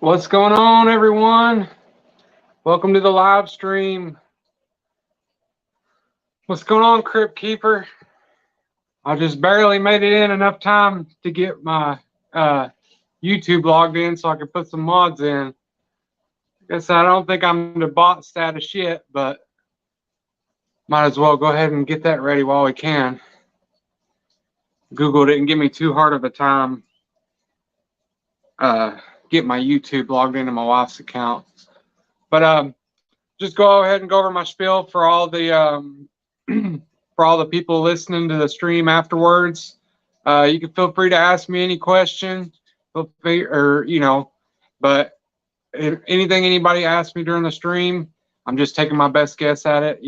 What's going on, everyone? Welcome to the live stream. What's going on, Crypt Keeper? I just barely made it in enough time to get my YouTube logged in so I could put some mods in. I guess I don't think I'm the bot status yet, but might as well go ahead and get that ready while we can. Google didn't give me too hard of a time get my YouTube logged into my wife's account. But just go ahead and go over my spiel for all the for all the people listening to the stream afterwards. You can feel free to ask me any question, but if anything anybody asks me during the stream, I'm just taking my best guess at it.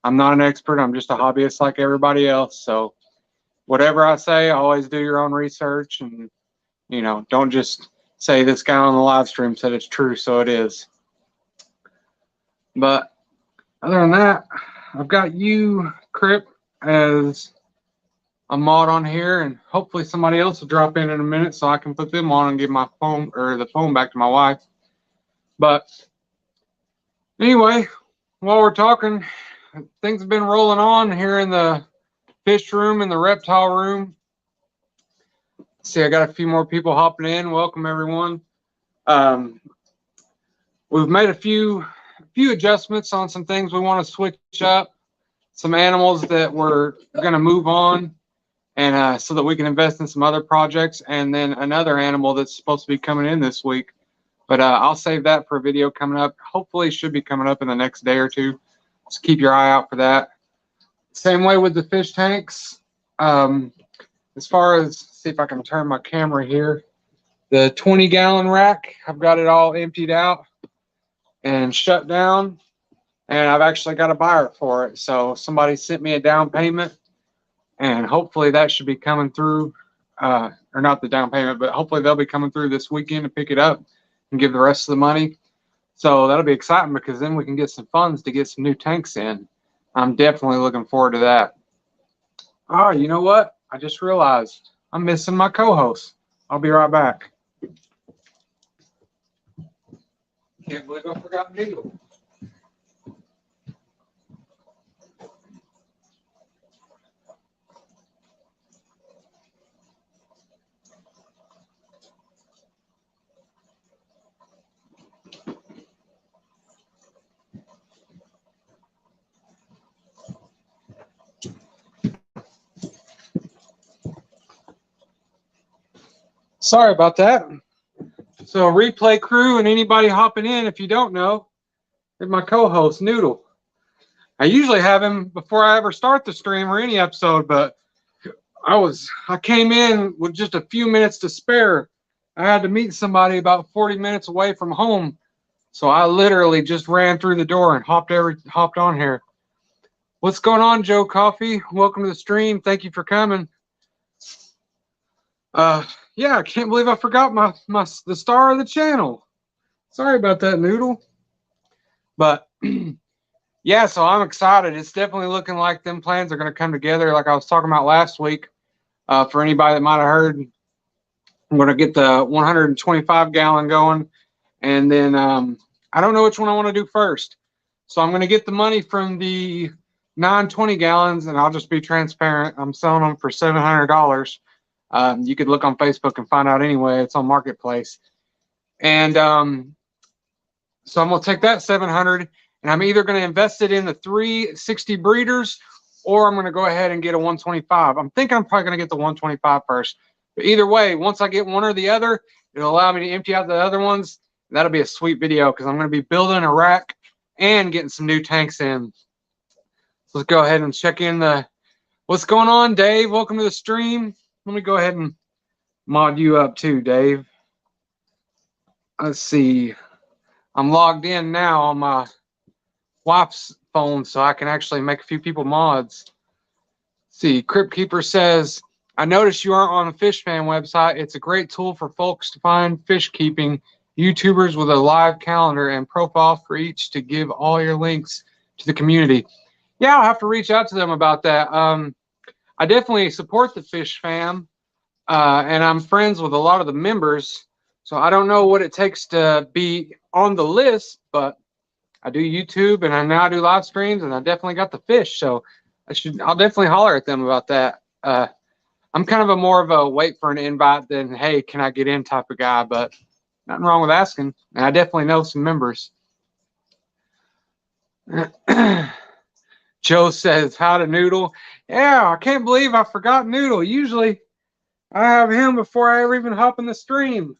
I'm not an expert. I'm just a hobbyist like everybody else. So whatever I say, always do your own research, and don't just say this guy on the live stream said it's true, so it is. But other than that, I've got you, Crip, as a mod on here, and hopefully somebody else will drop in a minute so I can put them on and give my phone or the phone back to my wife. But anyway, while we're talking, things have been rolling on here in the fish room and the reptile room. See, I got a few more people hopping in. Welcome, everyone. We've made a few adjustments on some things we want to switch up, some animals that we're going to move on, and so that we can invest in some other projects, and then another animal that's supposed to be coming in this week. But I'll save that for a video coming up. Hopefully it should be coming up in the next day or two. Just keep your eye out for that. Same way with the fish tanks. As far as, see if I can turn my camera here, the 20-gallon rack, I've got it all emptied out and shut down, and I've actually got a buyer for it. So somebody sent me a down payment, and hopefully that should be coming through, or not the down payment, but hopefully they'll be coming through this weekend to pick it up and give the rest of the money. So that'll be exciting, because then we can get some funds to get some new tanks in. I'm definitely looking forward to that. Oh, you know what? I just realized I'm missing my co-host. I'll be right back. Can't believe I forgot Needle. Sorry about that. So replay crew and anybody hopping in, if you don't know, is my co-host Noodle. I usually have him before I ever start the stream or any episode, but I came in with just a few minutes to spare. I had to meet somebody about 40 minutes away from home, so I literally just ran through the door and hopped on here. What's going on, Joe Coffee? Welcome to the stream. Thank you for coming. Yeah, I can't believe I forgot the star of the channel. Sorry about that, Noodle. But yeah, so I'm excited. It's definitely looking like them plans are going to come together, like I was talking about last week. For anybody that might have heard, I'm going to get the 125-gallon going, and then I don't know which one I want to do first. So I'm going to get the money from the 920 gallons, and I'll just be transparent. I'm selling them for $700. You could look on Facebook and find out anyway. It's on Marketplace. And so I'm going to take that 700, and I'm either going to invest it in the 360 breeders, or I'm going to go ahead and get a 125. I'm thinking I'm probably going to get the 125 first. But either way, once I get one or the other, it'll allow me to empty out the other ones. That'll be a sweet video, because I'm going to be building a rack and getting some new tanks in. So let's go ahead and check in what's going on, Dave? Welcome to the stream. Let me go ahead and mod you up too, Dave. Let's see. I'm logged in now on my wife's phone, so I can actually make a few people mods. Let's see, Crypt Keeper says, I noticed you aren't on the Fish Fan website. It's a great tool for folks to find fish keeping YouTubers with a live calendar and profile for each to give all your links to the community. Yeah, I'll have to reach out to them about that. I definitely support the Fish Fam, and I'm friends with a lot of the members. So I don't know what it takes to be on the list, but I do YouTube and I now do live streams, and I definitely got the fish. So I'll definitely holler at them about that. I'm kind of a more of a wait for an invite than, hey, can I get in type of guy, but nothing wrong with asking. And I definitely know some members. Joe says, how to Noodle. Yeah, I can't believe I forgot Noodle. Usually I have him before I ever even hop in the stream.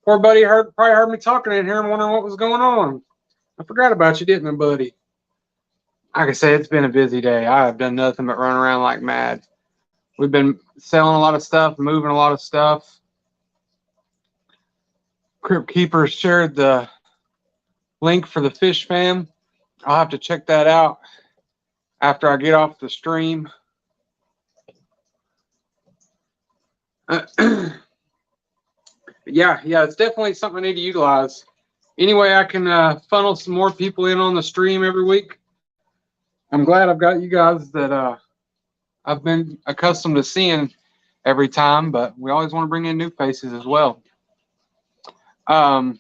Poor buddy probably heard me talking in here and wondering what was going on. I forgot about you, didn't I, buddy? Like I said, it's been a busy day. I have done nothing but run around like mad. We've been selling a lot of stuff, moving a lot of stuff. Crypt Keeper shared the link for the fish fam. I'll have to check that out after I get off the stream. Yeah, it's definitely something I need to utilize. Anyway, I can funnel some more people in on the stream every week. I'm glad I've got you guys that I've been accustomed to seeing every time, but we always want to bring in new faces as well. Well,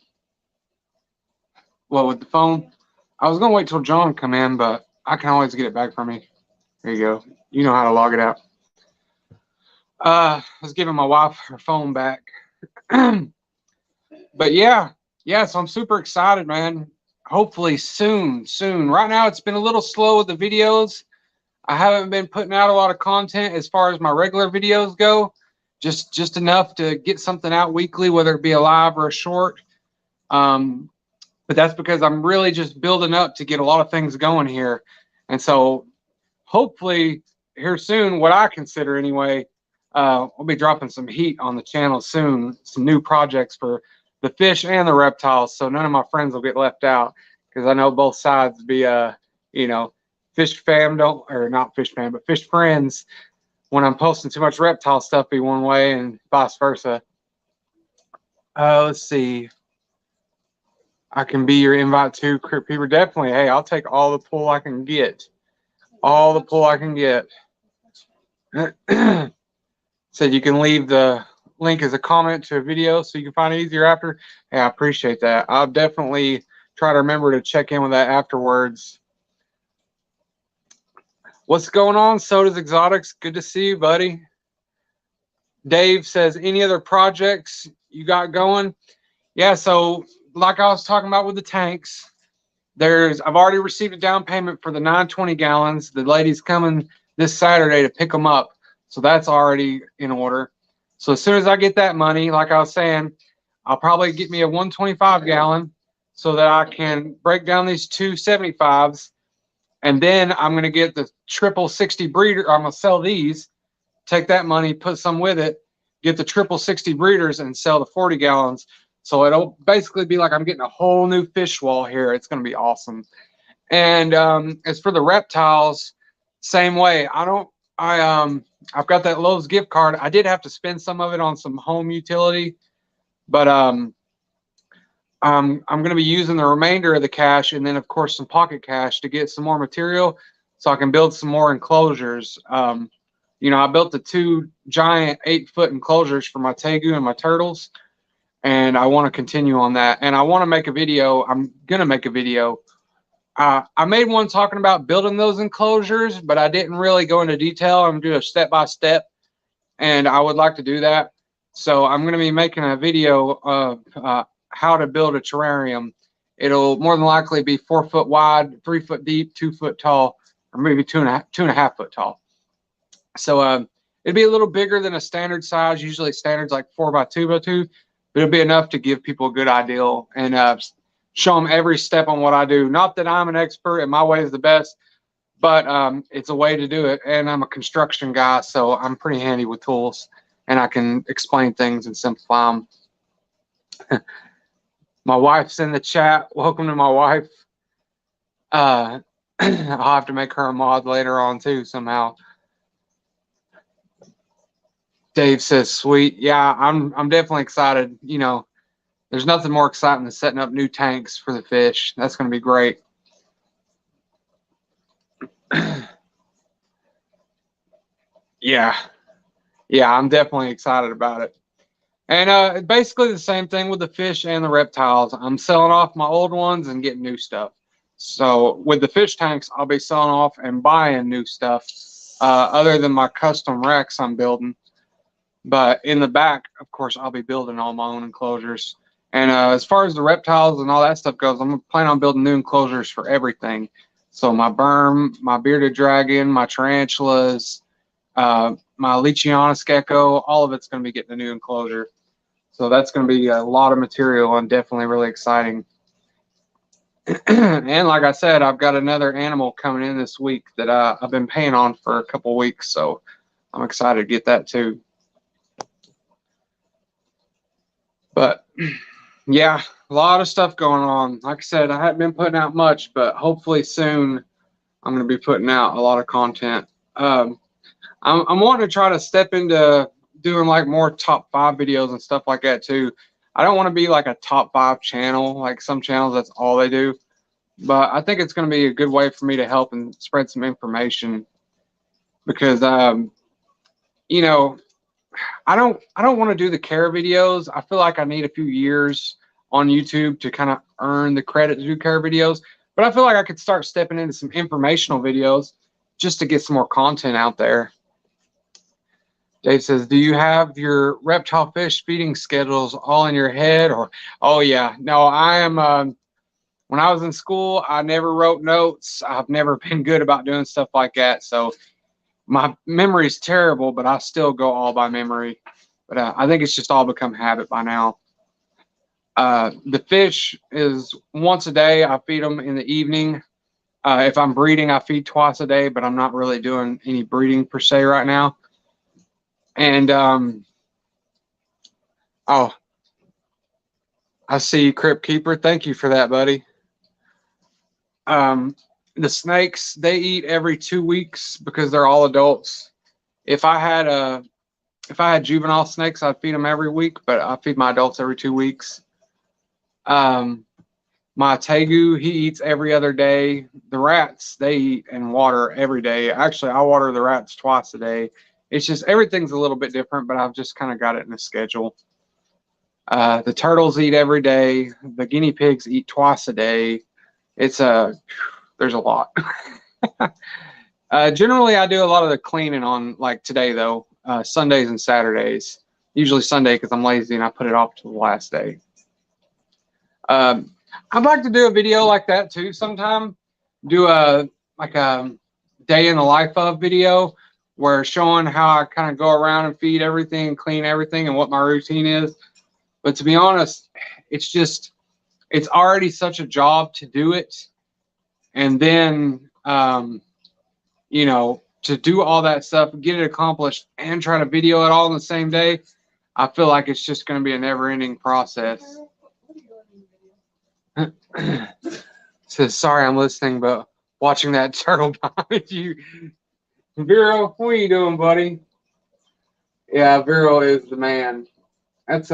with the phone, I was going to wait till John come in, but I can always get it back from me. There you go. You know how to log it out. I was giving my wife her phone back. But yeah, so I'm super excited, man. Hopefully soon. Right now, it's been a little slow with the videos. I haven't been putting out a lot of content as far as my regular videos go. Just enough to get something out weekly, whether it be a live or a short. But that's because I'm really just building up to get a lot of things going here. And so hopefully here soon, what I consider anyway, we'll be dropping some heat on the channel soon, some new projects for the fish and the reptiles. So none of my friends will get left out, because I know both sides be, fish fam or not fish fam, but fish friends, when I'm posting too much reptile stuff, be one way and vice versa. Let's see. I can be your invite to Crypt Keeper. Definitely. Hey, I'll take all the pull I can get. All the pull I can get. Said you can leave the link as a comment to a video so you can find it easier after. Hey, I appreciate that. I'll definitely try to remember to check in with that afterwards. What's going on, Soda's Exotics? Good to see you, buddy. Dave says, any other projects you got going? Yeah, so like I was talking about with the tanks, I've already received a down payment for the 920 gallons. The lady's coming this Saturday to pick them up. So that's already in order. So as soon as I get that money, like I was saying, I'll probably get me a 125 gallon so that I can break down these 275s. And then I'm going to get the triple 60 breeder. I'm going to sell these, take that money, put some with it, get the triple 60 breeders and sell the 40 gallons. So it'll basically be like I'm getting a whole new fish wall here. It's going to be awesome. And as for the reptiles, same way. I've got that Lowe's gift card. I did have to spend some of it on some home utility, but I'm going to be using the remainder of the cash, and then of course some pocket cash to get some more material so I can build some more enclosures. I built the 2 giant 8-foot enclosures for my tegu and my turtles, and I want to continue on that. And I want to make a video. I'm going to make a video. I made one talking about building those enclosures, but I didn't really go into detail. I'm going to do a step-by-step, and I would like to do that. So I'm going to be making a video of how to build a terrarium. It'll more than likely be 4 foot wide, 3 foot deep, 2 foot tall, or maybe 2.5 foot tall. So it'd be a little bigger than a standard size. Usually standard's like 4x2x2, but it'll be enough to give people a good idea and show them every step on what I do. Not that I'm an expert and my way is the best, but it's a way to do it. And I'm a construction guy, so I'm pretty handy with tools, and I can explain things and simplify them. My wife's in the chat. Welcome to my wife. I'll have to make her a mod later on too somehow. Dave says, sweet. Yeah, I'm definitely excited. There's nothing more exciting than setting up new tanks for the fish. That's going to be great. Yeah, I'm definitely excited about it. And basically the same thing with the fish and the reptiles. I'm selling off my old ones and getting new stuff. So with the fish tanks, I'll be selling off and buying new stuff, other than my custom racks I'm building. But in the back, of course, I'll be building all my own enclosures. And as far as the reptiles and all that stuff goes, I'm planning on building new enclosures for everything. So my berm, my bearded dragon, my tarantulas, my Leachianus gecko, all of it's going to be getting a new enclosure. So that's going to be a lot of material and definitely really exciting. And like I said, I've got another animal coming in this week that I've been paying on for a couple weeks. So I'm excited to get that too. But yeah, a lot of stuff going on. Like I said, I haven't been putting out much, but hopefully soon I'm going to be putting out a lot of content. I'm wanting to try to step into doing like more top 5 videos and stuff like that too. I don't want to be like a top 5 channel, like some channels that's all they do. But I think it's going to be a good way for me to help and spread some information, because you know, I don't want to do the care videos. I feel like I need a few years on YouTube to kind of earn the credit to do care videos. But I feel like I could start stepping into some informational videos just to get some more content out there. Dave says, do you have your reptile fish feeding schedules all in your head? Or, oh yeah, no, I am. When I was in school, I never wrote notes. I've never been good about doing stuff like that. So my memory is terrible, but I still go all by memory. But I think it's just all become habit by now. The fish is once a day. I feed them in the evening. If I'm breeding, I feed twice a day, but I'm not really doing any breeding per se right now. And oh, I see you, Crypt Keeper. Thank you for that, buddy. The snakes, they eat every 2 weeks because they're all adults. If I had juvenile snakes, I'd feed them every week, but I feed my adults every 2 weeks. My tegu, he eats every other day. The rats, they eat and water every day. Actually, I water the rats twice a day. It's just everything's a little bit different, but I've just kind of got it in a schedule. The turtles eat every day. The guinea pigs eat twice a day. There's a lot. Generally, I do a lot of the cleaning on, like today, though, Sundays and Saturdays. Usually Sunday because I'm lazy and I put it off to the last day. I'd like to do a video like that too sometime. Do a day in the life of video where showing how I kind of go around and feed everything and clean everything and what my routine is. But to be honest, it's already such a job to do it. And then, you know, to do all that stuff, get it accomplished, and try to video it all in the same day, I feel like it's just going to be a never-ending process. Says, sorry, I'm listening, but watching that turtle behind you. Vero, what are you doing, buddy? Yeah, Vero is the man. That's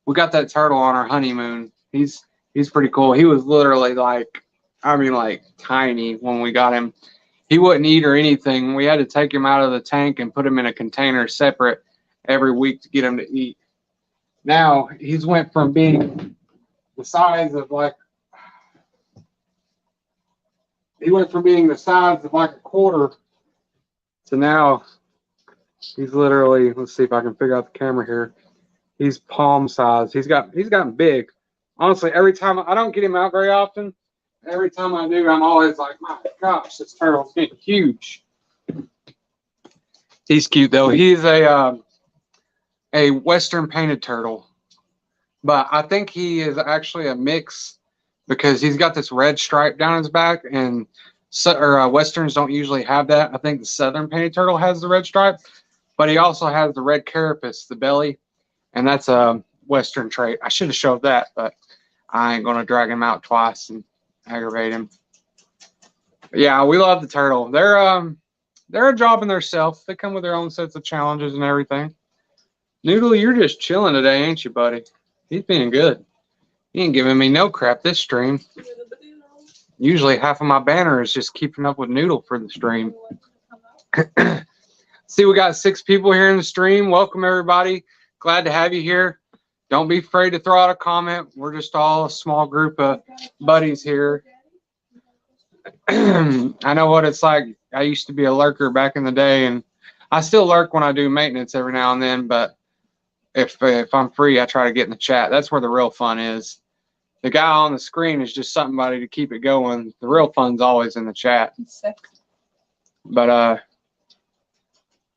we got that turtle on our honeymoon. He's pretty cool. He was literally like tiny when we got him. He wouldn't eat or anything. We had to take him out of the tank and put him in a container separate every week to get him to eat. Now he's went from being the size of like a quarter to now he's literally, let's see if I can figure out the camera here. He's palm size. He's gotten big. Honestly, every time I don't get him out very often. Every time I do, I'm always like, my gosh, this turtle's getting huge. He's cute though. He's a Western painted turtle, but I think he is actually a mix because he's got this red stripe down his back, and Westerns don't usually have that. I think the Southern painted turtle has the red stripe, but he also has the red carapace, the belly, and that's a Western trait. I should have showed that, but I ain't gonna drag him out twice and aggravate him. But yeah, we love the turtle. They're a job in themselves. They come with their own sets of challenges and everything. Noodle, you're just chilling today, ain't you, buddy? He's being good. He ain't giving me no crap this stream. Usually half of my banner is just keeping up with Noodle for the stream. See, we got 6 people here in the stream. Welcome, everybody. glad to have you here. Don't be afraid to throw out a comment. We're just all a small group of buddies here. I know what it's like. I used to be a lurker back in the day, and I still lurk when I do maintenance every now and then, but if I'm free, I try to get in the chat. That's where the real fun is. The guy on the screen is just somebody to keep it going. The real fun's always in the chat. But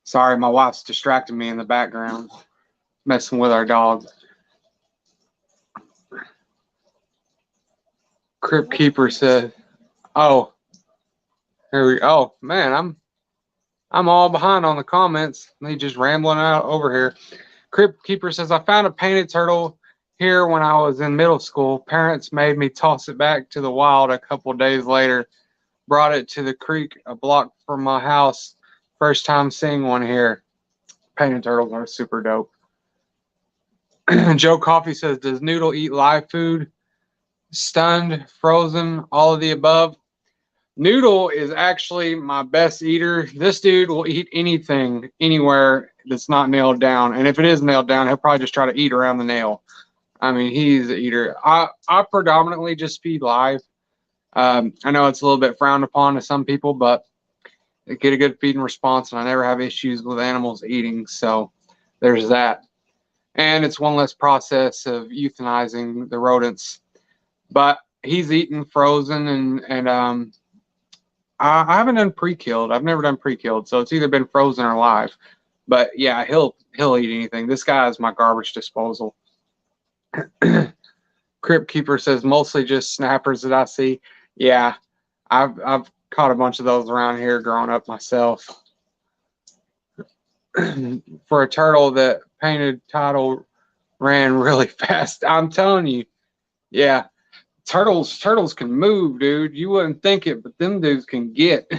sorry, my wife's distracting me in the background, messing with our dog. Crypt Keeper said, "Oh, here we go. Oh man, I'm all behind on the comments. They just rambling out over here." Crypt Keeper says, "I found a painted turtle here when I was in middle school. Parents made me toss it back to the wild a couple days later. Brought it to the creek a block from my house. First time seeing one here." Painted turtles are super dope. Joe Coffee says, "Does Noodle eat live food? Stunned, frozen, all of the above?" Noodle is actually my best eater. This dude will eat anything, anywhere that's not nailed down. And if it is nailed down, he'll probably just try to eat around the nail. I mean, he's an eater. I predominantly just feed live. I know it's a little bit frowned upon to some people, but they get a good feeding response, and I never have issues with animals eating. So there's that. And it's one less process of euthanizing the rodents. But he's eaten frozen, and I haven't done pre-killed. I've never done pre-killed, so it's either been frozen or live. But yeah, he'll eat anything. This guy is my garbage disposal. Crypt Keeper says, "Mostly just snappers that I see." Yeah, I've caught a bunch of those around here growing up myself. For a turtle, that painted title ran really fast. I'm telling you, yeah. Turtles can move, dude. You wouldn't think it, but them dudes can get.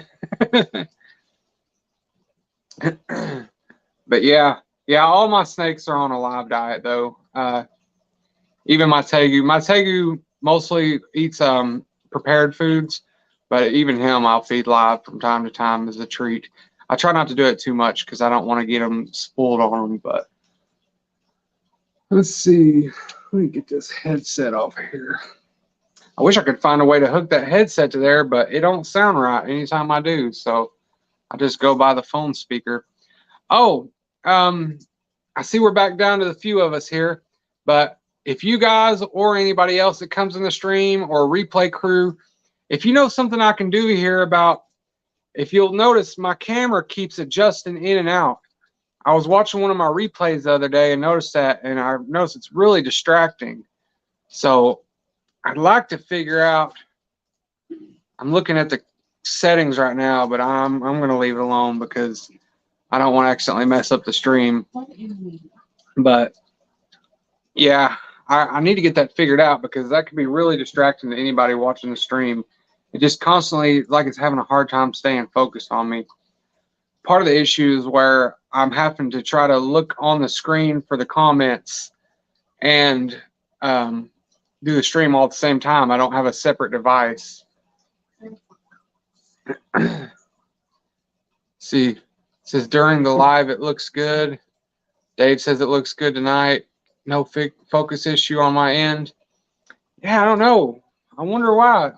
But yeah, all my snakes are on a live diet though. Even my tegu. My tegu mostly eats prepared foods, but even him I'll feed live from time to time as a treat. I try not to do it too much because I don't want to get them spoiled on them. But let's see. Let me get this headset off here. I wish I could find a way to hook that headset to there, but it don't sound right anytime I do. So I just go by the phone speaker. Oh, I see we're back down to the few of us here. But if you guys or anybody else that comes in the stream or replay crew, if you know something I can do here about, if you'll notice, my camera keeps adjusting in and out. I was watching one of my replays the other day and noticed that, and I noticed it's really distracting. So I'd like to figure out, I'm looking at the settings right now, but I'm going to leave it alone because I don't want to accidentally mess up the stream. But yeah, I need to get that figured out because that could be really distracting to anybody watching the stream. It just constantly, like, it's having a hard time staying focused on me. Part of the issue is where I'm having to try to look on the screen for the comments and do the stream all at the same time. I don't have a separate device. See, it says during the live it looks good. Dave says it looks good tonight. No focus issue on my end. Yeah, I don't know. I wonder why.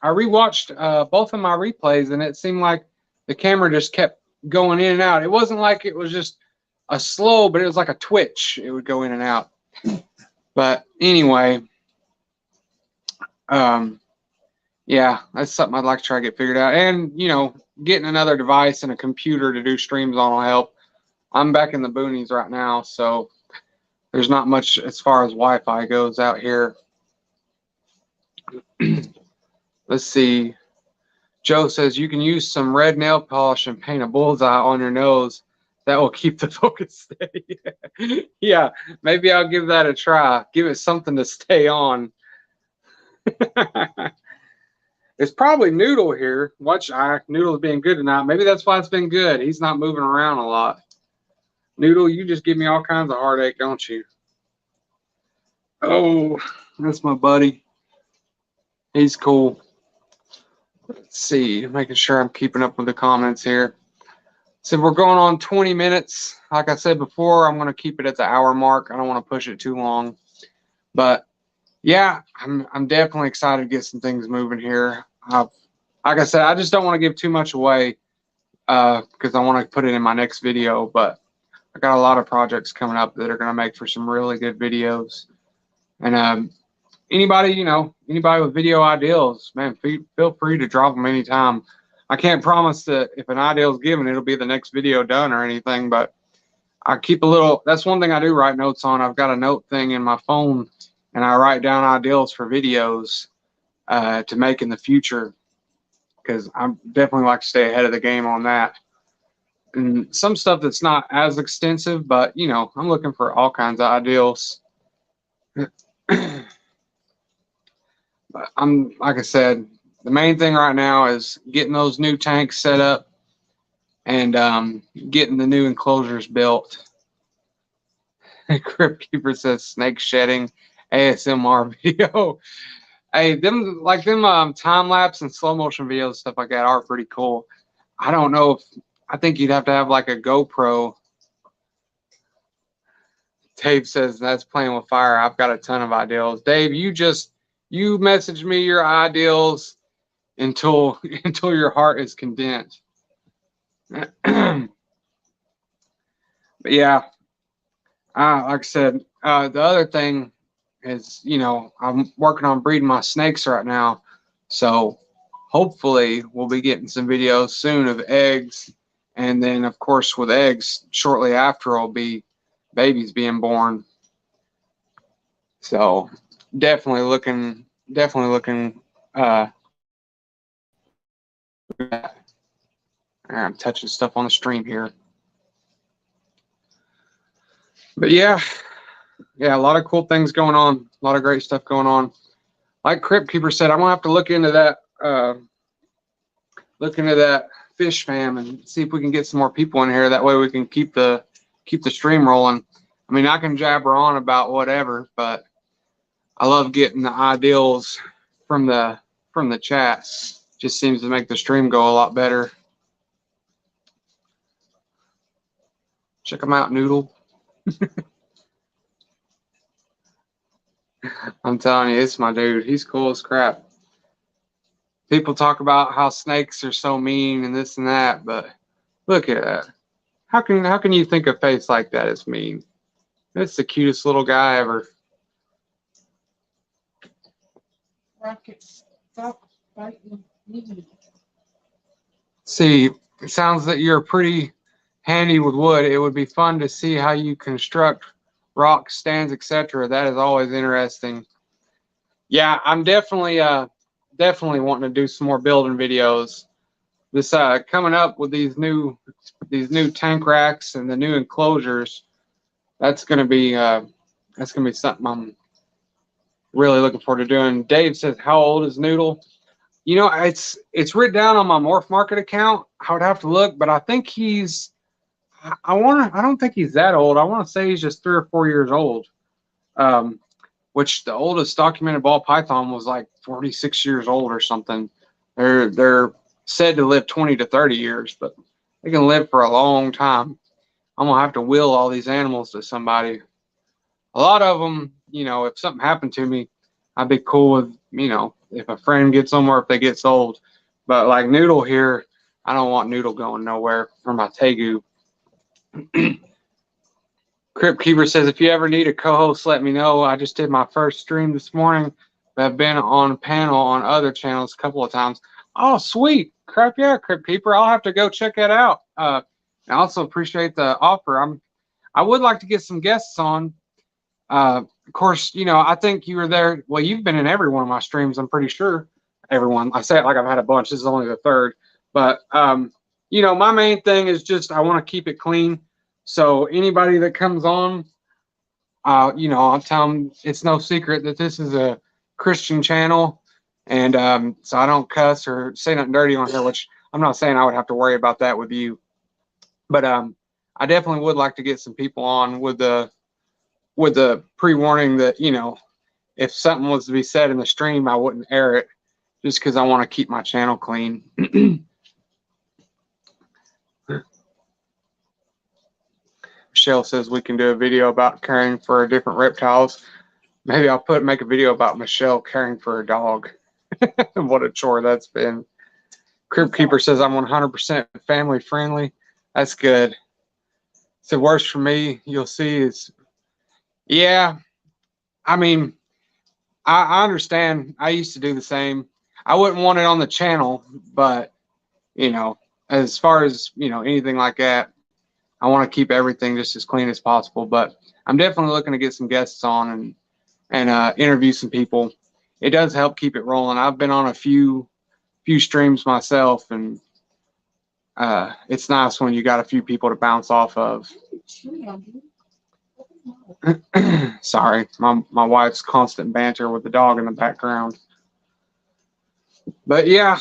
I rewatched both of my replays, and it seemed like the camera just kept going in and out. It wasn't like it was just a slow, but it was like a twitch. It would go in and out. But anyway, yeah, that's something I'd like to try to get figured out. And, you know, getting another device and a computer to do streams on will help. I'm back in the boonies right now, so there's not much as far as Wi-Fi goes out here. Let's see. Joe says you can use some red nail polish and paint a bullseye on your nose. That will keep the focus steady. Yeah, maybe I'll give that a try. Give it something to stay on. It's probably Noodle here. Noodle's being good tonight. Maybe that's why it's been good. He's not moving around a lot. Noodle, you just give me all kinds of heartache, don't you? Oh, that's my buddy. He's cool. Let's see, making sure I'm keeping up with the comments here. So we're going on 20 minutes. Like I said before, I'm going to keep it at the hour mark. I don't want to push it too long. But yeah, I'm definitely excited to get some things moving here. Like I said, I just don't want to give too much away because I want to put it in my next video. But I got a lot of projects coming up that are going to make for some really good videos. And anybody, anybody with video ideals, man, feel free to drop them anytime. I can't promise that if an ideal is given, it'll be the next video done or anything, but I keep a little, that's one thing I do write notes on. I've got a note thing in my phone and I write down ideals for videos to make in the future because I definitely like to stay ahead of the game on that. And some stuff that's not as extensive, but I'm looking for all kinds of ideals. But like I said, the main thing right now is getting those new tanks set up and getting the new enclosures built. Crypt Keeper says snake shedding ASMR video. Hey, them time lapse and slow motion videos, stuff like that are pretty cool. I don't know if I think you'd have to have like a GoPro. Dave says that's playing with fire. I've got a ton of ideals. Dave, you message me your ideals until your heart is content. But yeah, like I said, the other thing is, I'm working on breeding my snakes right now. So hopefully we'll be getting some videos soon of eggs. And then, of course, with eggs, shortly after will be babies being born. So definitely looking I'm touching stuff on the stream here. But yeah, a lot of cool things going on. A lot of great stuff going on. Like Crypt Keeper said, I'm gonna have to look into that fish fam and see if we can get some more people in here. That way we can keep the stream rolling. I mean, I can jabber on about whatever, but I love getting the ideals from the chat. Just seems to make the stream go a lot better. Check them out, Noodle. I'm telling you, it's my dude. He's cool as crap. People talk about how snakes are so mean and this and that, but look at that. How can you think a face like that is mean? That's the cutest little guy ever. Rocket, stop biting me. See, it sounds that you're pretty handy with wood. It would be fun to see how you construct rocks, stands, etc. That is always interesting. Yeah, I'm definitely wanting to do some more building videos. This coming up with these new tank racks and the new enclosures. That's gonna be something I'm really looking forward to doing. Dave says, "How old is Noodle?" It's written down on my Morph Market account. I would have to look, but I think I don't think he's that old. I want to say he's just 3 or 4 years old. Which the oldest documented ball python was like 46 years old or something. They're said to live 20 to 30 years, but they can live for a long time. I'm gonna have to will all these animals to somebody. A lot of them, if something happened to me, I'd be cool with, if a friend gets them or if they get sold. But like Noodle here, I don't want Noodle going nowhere for my Tegu. Crypt Keeper says, if you ever need a co-host, let me know. I just did my first stream this morning, but I've been on panel on other channels a couple of times. Oh, sweet. Crap, yeah, Crypt Keeper. I'll have to go check that out. I also appreciate the offer. I would like to get some guests on. Of course, I think you were there. Well, you've been in every one of my streams, I'm pretty sure. Everyone. I say it like I've had a bunch. This is only the third. But, my main thing is just I want to keep it clean. So anybody that comes on, I'll tell them it's no secret that this is a Christian channel. And so I don't cuss or say nothing dirty on here, which I'm not saying I would have to worry about that with you. But I definitely would like to get some people on with the pre-warning that, if something was to be said in the stream, I wouldn't air it just because I want to keep my channel clean. Michelle says we can do a video about caring for different reptiles. Maybe I'll make a video about Michelle caring for a dog. What a chore that's been. Crypt Keeper says I'm 100% family friendly. That's good. So worst for me, you'll see is, yeah, I mean, I understand. I used to do the same. I wouldn't want it on the channel, but, you know, as far as, you know, anything like that, I want to keep everything just as clean as possible. But I'm definitely looking to get some guests on and interview some people. It does help keep it rolling. I've been on a few streams myself, and it's nice when you got a few people to bounce off of. Sorry, my wife's constant banter with the dog in the background. But yeah,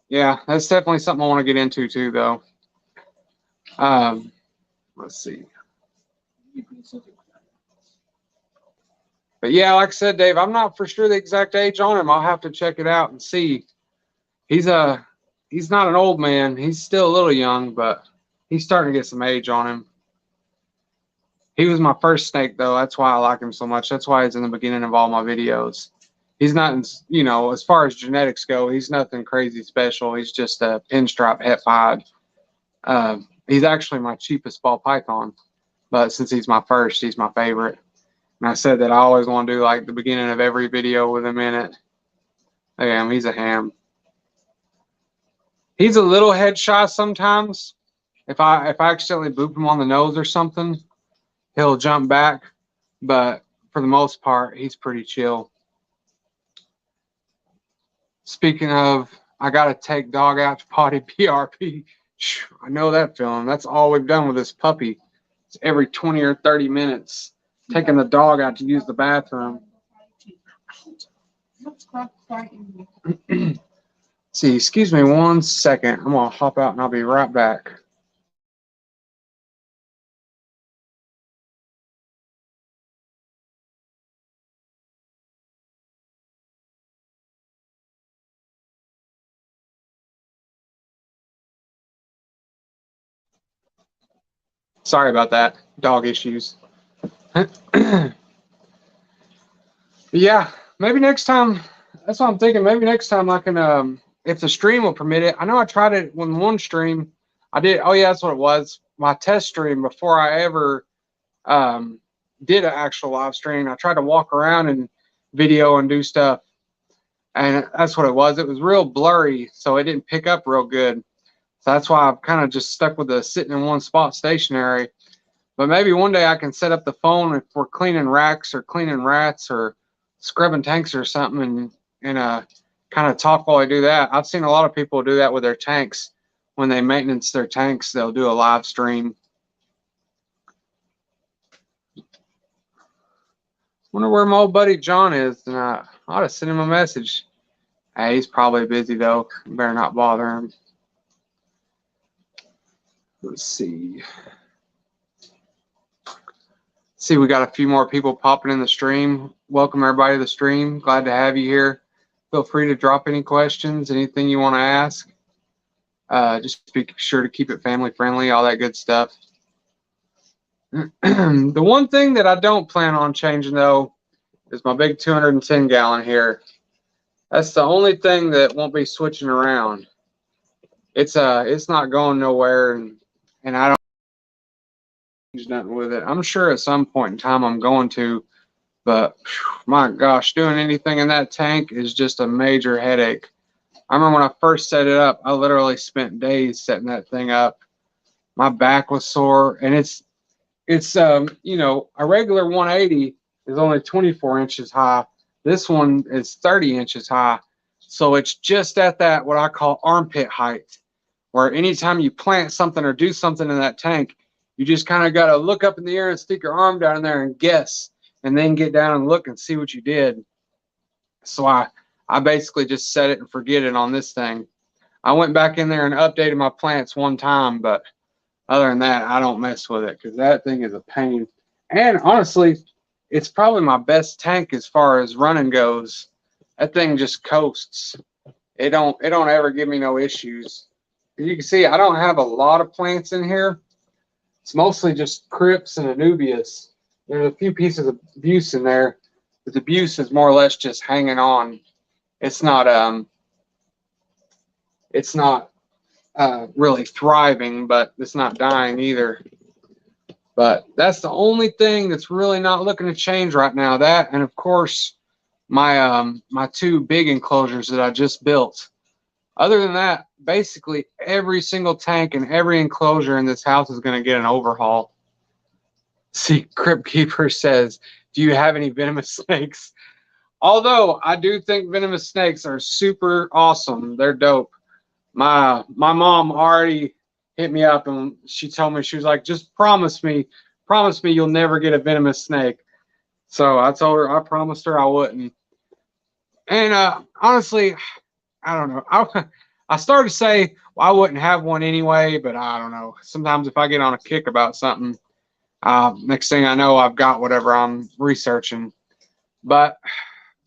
that's definitely something I want to get into too, though. Let's see. But yeah, like I said, Dave, I'm not for sure the exact age on him. I'll have to check it out and see. He's not an old man. He's still a little young, but he's starting to get some age on him. He was my first snake, though. That's why I like him so much. That's why he's in the beginning of all my videos. He's not, you know, as far as genetics go, he's nothing crazy special. He's just a pinstripe het pied. He's actually my cheapest ball python, but since he's my first, he's my favorite. And I said that I always want to do like the beginning of every video with him in it. Damn, he's a ham. He's a little head shy sometimes. If I accidentally boop him on the nose or something, he'll jump back. But for the most part, he's pretty chill. Speaking of, I got to take dog out to potty PRP. I know that feeling. That's all we've done with this puppy. It's every 20 or 30 minutes. Taking the dog out to use the bathroom. See, excuse me 1 second. I'm going to hop out and I'll be right back. Sorry about that. Dog issues. Yeah, maybe next time. That's what I'm thinking. Maybe next time I can, if the stream will permit it. I know I tried it when one stream. I did. Oh yeah, that's what it was. My test stream before I ever did an actual live stream. I tried to walk around and video and do stuff, and that's what it was. It was real blurry, so it didn't pick up real good. So that's why I've kind of just stuck with the sitting in one spot stationary. But maybe one day I can set up the phone if we're cleaning racks or cleaning rats or scrubbing tanks or something and kind of talk while I do that. I've seen a lot of people do that with their tanks. When they maintenance their tanks, they'll do a live stream. Wonder where my old buddy John is tonight. I ought to send him a message. Hey, he's probably busy though. Better not bother him. Let's see. See, we got a few more people popping in the stream. Welcome everybody to the stream. Glad to have you here. Feel free to drop any questions, anything you want to ask. Just be sure to keep it family friendly, all that good stuff. The one thing that I don't plan on changing though is my big 210 gallon here. That's the only thing that won't be switching around. It's not going nowhere, and I don't change nothing with it. I'm sure at some point in time I'm going to, but my gosh, doing anything in that tank is just a major headache. I remember when I first set it up, I literally spent days setting that thing up. My back was sore, and it's you know, a regular 180 is only 24 inches high. This one is 30 inches high. So it's just at that, what I call armpit height, where anytime you plant something or do something in that tank, you just kind of got to look up in the air and stick your arm down in there and guess, and then get down and look and see what you did. So I basically just set it and forget it on this thing. I went back in there and updated my plants one time, but other than that, I don't mess with it because that thing is a pain. And honestly, it's probably my best tank as far as running goes. That thing just coasts. It don't ever give me no issues. As you can see, I don't have a lot of plants in here. It's mostly just Crips and Anubias. There's a few pieces of Buse in there, but the Buse is more or less just hanging on. It's not really thriving, but it's not dying either. But that's the only thing that's really not looking to change right now. That, and of course my my two big enclosures that I just built. Other than that, basically every single tank and every enclosure in this house is going to get an overhaul. See, Crypt Keeper says, do you have any venomous snakes? Although I do think venomous snakes are super awesome. They're dope. My mom already hit me up and she told me, she was like, just promise me you'll never get a venomous snake. So I told her, I promised her I wouldn't. And honestly, I don't know. I started to say, well, I wouldn't have one anyway, but I don't know. Sometimes if I get on a kick about something, next thing I know, I've got whatever I'm researching. But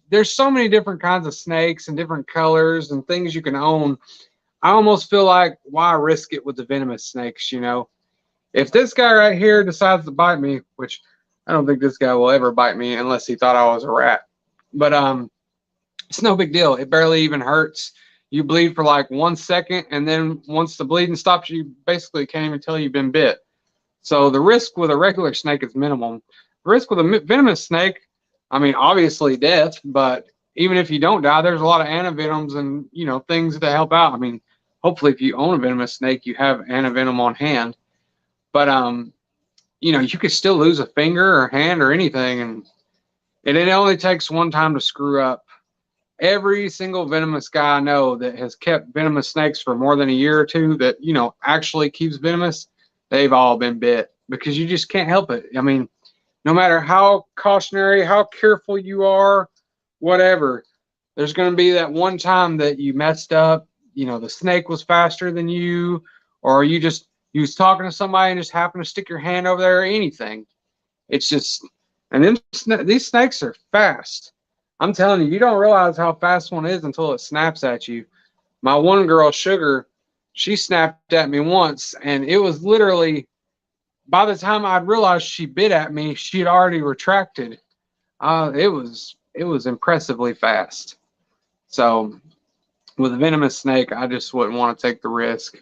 there's so many different kinds of snakes and different colors and things you can own. I almost feel like, why risk it with the venomous snakes, you know? If this guy right here decides to bite me, which I don't think this guy will ever bite me unless he thought I was a rat. But it's no big deal. It barely even hurts. You bleed for like 1 second, and then once the bleeding stops, you basically can't even tell you've been bit. So the risk with a regular snake is minimum. The risk with a venomous snake, I mean, obviously death, but even if you don't die, there's a lot of antivenoms and, you know, things to help out. I mean, hopefully if you own a venomous snake, you have antivenom on hand. But you know, you could still lose a finger or hand or anything, and it only takes one time to screw up. Every single venomous guy I know that has kept venomous snakes for more than a year or two, that, you know, actually keeps venomous, they've all been bit, because you just can't help it. I mean, no matter how cautionary, how careful you are, whatever, there's going to be that one time that you messed up. You know, the snake was faster than you, or you was talking to somebody and just happened to stick your hand over there or anything. It's just, and then these snakes are fast. I'm telling you, you don't realize how fast one is until it snaps at you. My one girl, Sugar, she snapped at me once, and it was literally, by the time I'd realized she bit at me, she had already retracted. It was impressively fast. So with a venomous snake, I just wouldn't want to take the risk.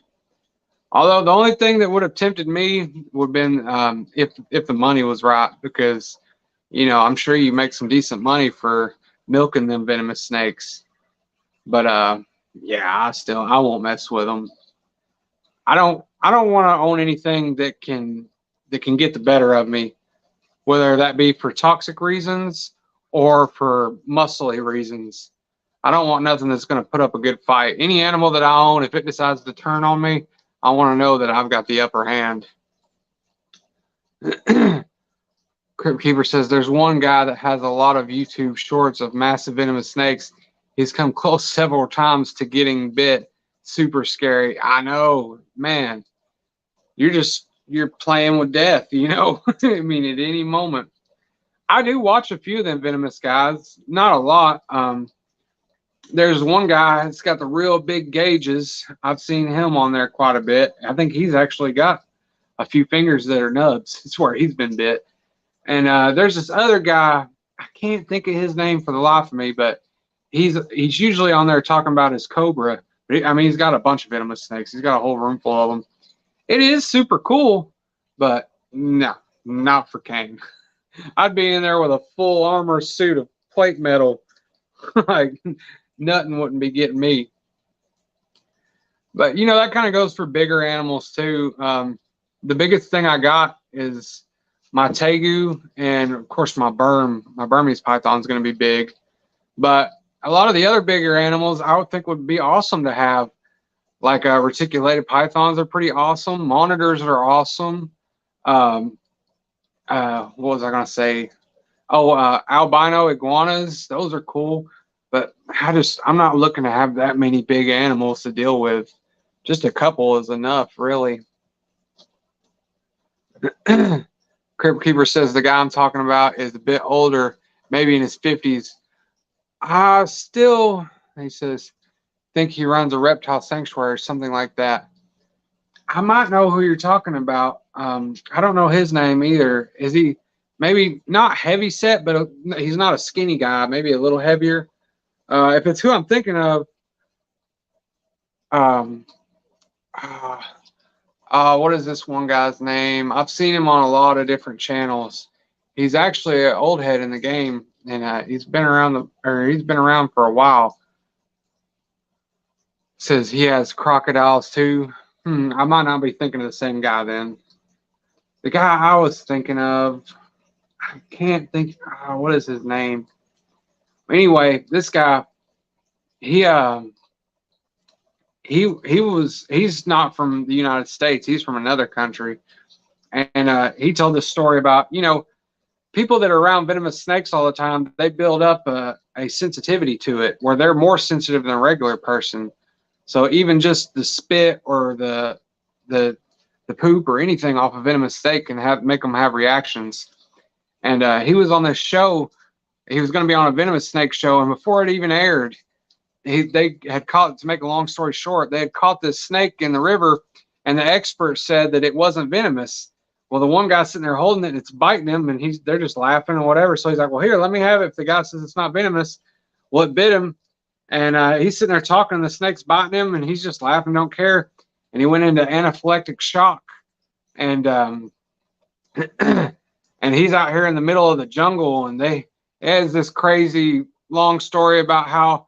Although the only thing that would have tempted me would have been if the money was right, because, you know, I'm sure you make some decent money for milking them venomous snakes. But yeah, I won't mess with them. I don't want to own anything that can get the better of me, whether that be for toxic reasons or for muscly reasons. I don't want nothing that's going to put up a good fight. Any animal that I own, if it decides to turn on me, I want to know that I've got the upper hand. Crypt Keeper says there's one guy that has a lot of YouTube shorts of massive venomous snakes. He's come close several times to getting bit. Super scary. I know, man. You're playing with death, you know. I mean, at any moment. I do watch a few of them venomous guys, not a lot. There's one guy that's got the real big gauges. I've seen him on there quite a bit. I think he's actually got a few fingers that are nubs. It's where he's been bit. And there's this other guy. I can't think of his name for the life of me, but he's usually on there talking about his cobra. I mean, he's got a bunch of venomous snakes. He's got a whole room full of them. It is super cool, but no, not for Kane. I'd be in there with a full armor suit of plate metal. Like, nothing wouldn't be getting me. But, you know, that kind of goes for bigger animals too. The biggest thing I got is my tegu, and of course my Burmese python is going to be big. But a lot of the other bigger animals I would think would be awesome to have. Like reticulated pythons are pretty awesome. Monitors are awesome. What was I going to say? Oh, albino iguanas. Those are cool. But I'm not looking to have that many big animals to deal with. Just a couple is enough, really. Crypt Keeper says the guy I'm talking about is a bit older, maybe in his 50s. He says, think he runs a reptile sanctuary or something like that. I might know who you're talking about. I don't know his name either. Is he maybe not heavy set, but he's not a skinny guy, maybe a little heavier. If it's who I'm thinking of, um, uh, what is this one guy's name? I've seen him on a lot of different channels. He's actually an old head in the game, and he's been around for a while. Says he has crocodiles too. I might not be thinking of the same guy then. The guy I was thinking of, I can't think. What is his name? Anyway, this guy, he he's not from the United States. He's from another country, and he told this story about people that are around venomous snakes all the time. They build up a sensitivity to it where they're more sensitive than a regular person. So even just the spit or the poop or anything off a venomous snake can make them have reactions. And he was on this show. He was going to be on a venomous snake show, and before it even aired, they had caught. To make a long story short, they had caught this snake in the river, and the experts said that it wasn't venomous. Well, the one guy sitting there holding it, and it's biting him, and they're just laughing or whatever. So he's like, "Well, here, let me have it." If the guy says it's not venomous, well, it bit him, and he's sitting there talking, and the snake's biting him, and he's just laughing, don't care. And he went into anaphylactic shock, and and he's out here in the middle of the jungle, and it has this crazy long story about how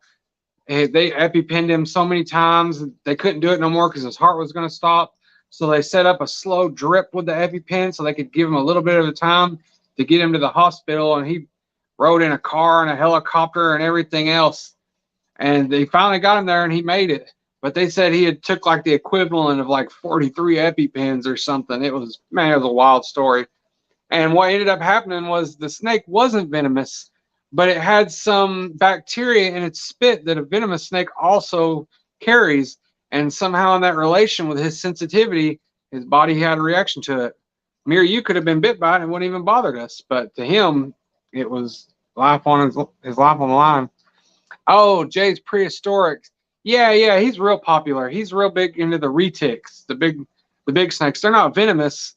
they EpiPenned him so many times they couldn't do it no more because his heart was going to stop. So they set up a slow drip with the EpiPen so they could give him a little bit of the time to get him to the hospital. And he rode in a car and a helicopter and everything else. And they finally got him there, and he made it. But they said he had took like the equivalent of like 43 EpiPens or something. It was a wild story. And what ended up happening was the snake wasn't venomous, but it had some bacteria in its spit that a venomous snake also carries. And somehow in that relation with his sensitivity, his body had a reaction to it. Me or you could have been bit by it and it wouldn't even bothered us. But to him, it was life on his life on the line. Oh, Jay's prehistoric. Yeah, he's real popular. He's real big into the retics, the big snakes. They're not venomous,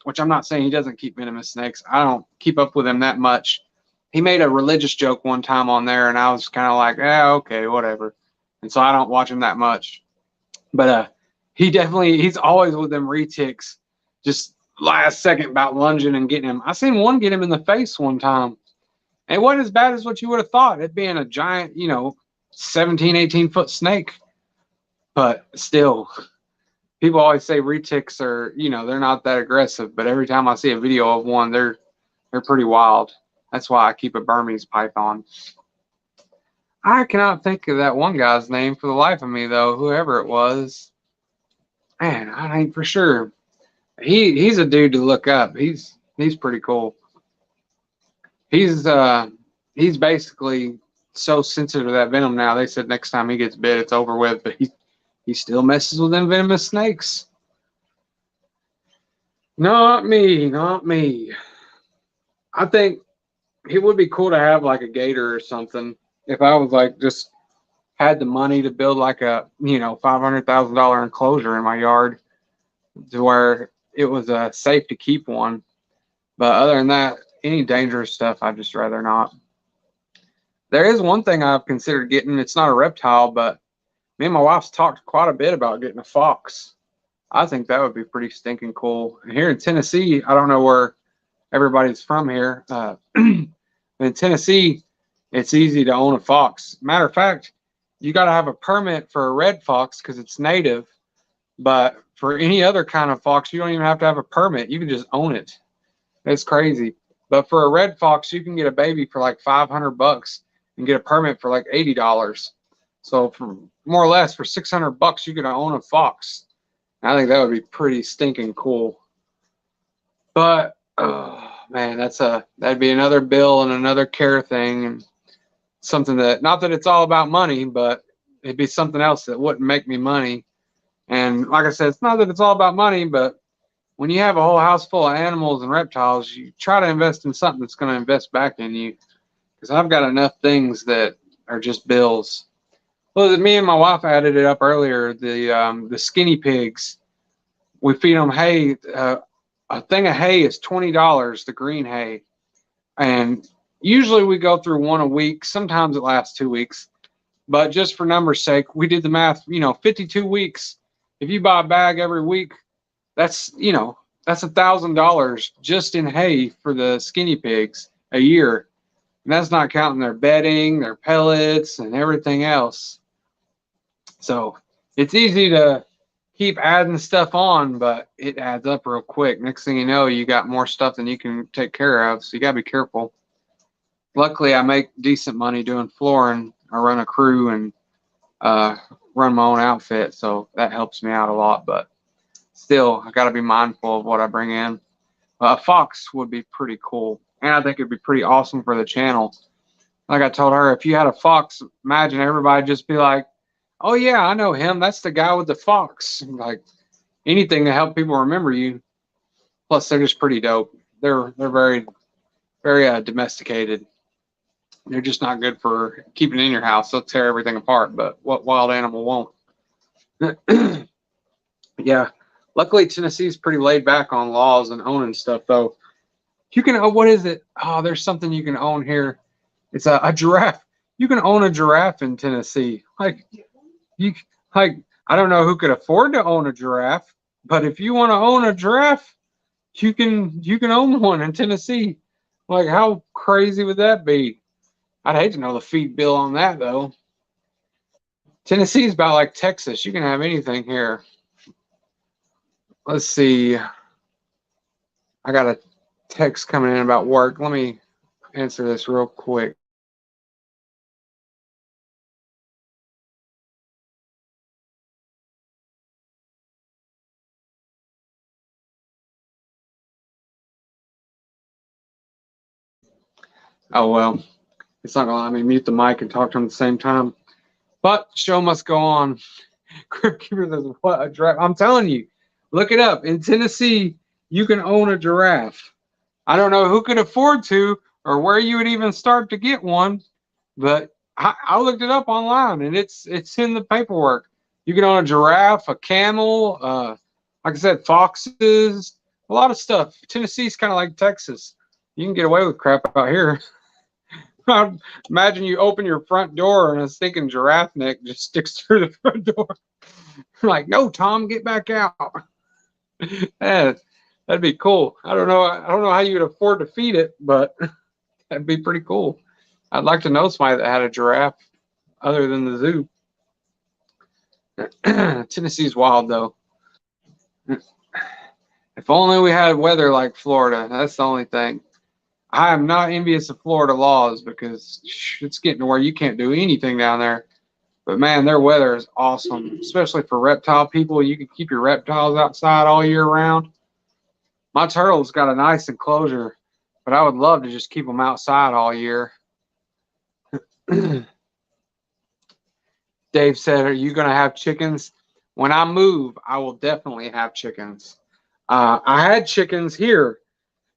which I'm not saying he doesn't keep venomous snakes. I don't keep up with him that much. He made a religious joke one time on there, and I was kind of like, okay, whatever. And so I don't watch him that much. But he's always with them retics, just last second about lunging and getting him. I seen one get him in the face one time. And it wasn't as bad as what you would have thought, it being a giant, 17, 18-foot snake. But still, people always say retics are, they're not that aggressive. But every time I see a video of one, they're pretty wild. That's why I keep a Burmese python. I cannot think of that one guy's name for the life of me, though. Whoever it was, man, I ain't for sure. He's a dude to look up. He's pretty cool. He's basically so sensitive to that venom now. They said next time he gets bit, it's over with. But he still messes with them venomous snakes. Not me. I think it would be cool to have like a gator or something. If I was like just had the money to build like a $500,000 enclosure in my yard to where it was safe to keep one. But other than that, any dangerous stuff, I'd just rather not. There is one thing I've considered getting. It's not a reptile, but me and my wife's talked quite a bit about getting a fox. I think that would be pretty stinking cool. And here in Tennessee, I don't know where everybody's from here. In Tennessee, it's easy to own a fox. Matter of fact, you got to have a permit for a red fox because it's native. But for any other kind of fox, you don't even have to have a permit. You can just own it. It's crazy. But for a red fox, you can get a baby for like $500 and get a permit for like $80. So for more or less for $600, you can own a fox. I think that would be pretty stinking cool. But man, that'd be another bill and another care thing, and something that, not that it's all about money, but it'd be something else that wouldn't make me money. And like I said, it's not that it's all about money, but when you have a whole house full of animals and reptiles, you try to invest in something that's going to invest back in you. Because I've got enough things that are just bills. Well, me and my wife added it up earlier. The skinny pigs. We feed them hay. A thing of hay is $20, the green hay. And usually we go through one a week. Sometimes it lasts 2 weeks. But just for numbers' sake, we did the math, 52 weeks. If you buy a bag every week, that's $1,000 just in hay for the skinny pigs a year. And that's not counting their bedding, their pellets, and everything else. So it's easy to keep adding stuff on, but it adds up real quick. Next thing you know, you got more stuff than you can take care of. So you got to be careful. Luckily, I make decent money doing flooring. I run a crew and run my own outfit, so that helps me out a lot. But still, I got to be mindful of what I bring in. A fox would be pretty cool, and I think it'd be pretty awesome for the channel. Like I told her, if you had a fox, imagine everybody just be like, "Oh yeah, I know him. That's the guy with the fox." Like anything to help people remember you. Plus, they're just pretty dope. They're very very domesticated. They're just not good for keeping in your house. They'll tear everything apart. But what wild animal won't? Yeah. Luckily, Tennessee's pretty laid back on laws and owning stuff, though. You can, what is it? Oh, there's something you can own here. It's a giraffe. You can own a giraffe in Tennessee. I don't know who could afford to own a giraffe, but if you want to own a giraffe, you can own one in Tennessee. Like, how crazy would that be? I'd hate to know the feed bill on that, though. Tennessee's about like Texas. You can have anything here. Let's see. I got a text coming in about work. Let me answer this real quick. Oh, well. It's not going to let me mute the mic and talk to him at the same time. But show must go on. Crypt Keeper says, what a giraffe. I'm telling you, look it up. In Tennessee, you can own a giraffe. I don't know who could afford to or where you would even start to get one, but I looked it up online and it's in the paperwork. You can own a giraffe, a camel, like I said, foxes, a lot of stuff. Tennessee's kind of like Texas. You can get away with crap out here. Imagine you open your front door and a stinking giraffe neck just sticks through the front door. Like, no, Tom, get back out. Yeah, that'd be cool. I don't know how you would afford to feed it, but that'd be pretty cool. I'd like to know somebody that had a giraffe other than the zoo. Tennessee's wild, though. If only we had weather like Florida. That's the only thing. I am not envious of Florida laws because it's getting to where you can't do anything down there. But man, their weather is awesome, especially for reptile people. You can keep your reptiles outside all year round. My turtle's got a nice enclosure, but I would love to just keep them outside all year. Dave said, are you going to have chickens? When I move, I will definitely have chickens. I had chickens here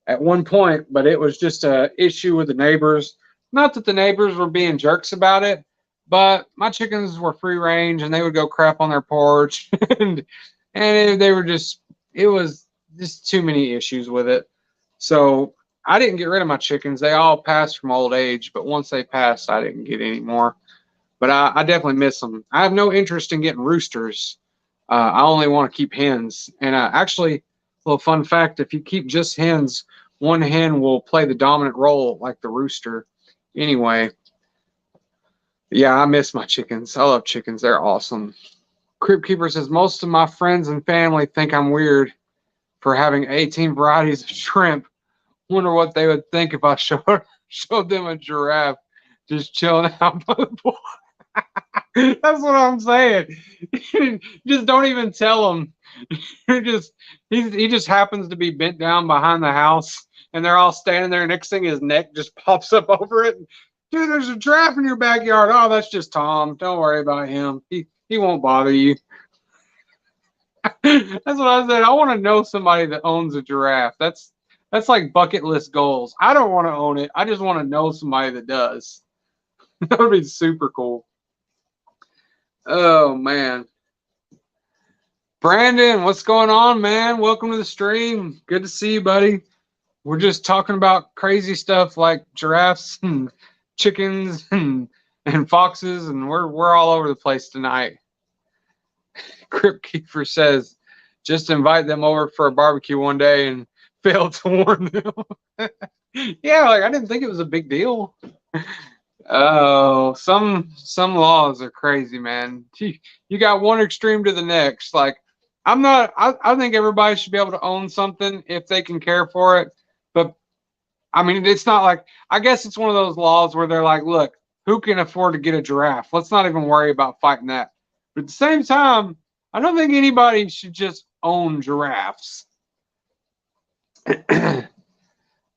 at one point, but it was just an issue with the neighbors. Not that the neighbors were being jerks about it, but my chickens were free range and they would go crap on their porch. and they were just, it was just too many issues with it. So I didn't get rid of my chickens. They all passed from old age, but once they passed, I didn't get any more. But I definitely miss them. I have no interest in getting roosters. I only want to keep hens. And actually, a little fun fact, if you keep just hens, one hen will play the dominant role like the rooster. Anyway, yeah, I miss my chickens. I love chickens. They're awesome. Crypt Keeper says, most of my friends and family think I'm weird for having 18 varieties of shrimp. Wonder what they would think if I showed them a giraffe just chilling out by the pool. That's what I'm saying. Just don't even tell him. He just happens to be bent down behind the house, and they're all standing there. Next thing, his neck just pops up over it. Dude, there's a giraffe in your backyard. Oh, that's just Tom. Don't worry about him. He won't bother you. That's what I said. I want to know somebody that owns a giraffe. That's like bucket list goals. I don't want to own it. I just want to know somebody that does. That would be super cool. Oh man. Brandon, what's going on, man? Welcome to the stream. Good to see you, buddy. We're just talking about crazy stuff like giraffes and chickens and foxes, and we're all over the place tonight. Crypt Keeper says, just invite them over for a barbecue one day and fail to warn them. Yeah, like I didn't think it was a big deal. Oh, some laws are crazy, man. You got one extreme to the next. Like I think everybody should be able to own something if they can care for it. But I mean, it's not like, I guess it's one of those laws where they're like, look, who can afford to get a giraffe? Let's not even worry about fighting that. But at the same time, I don't think anybody should just own giraffes.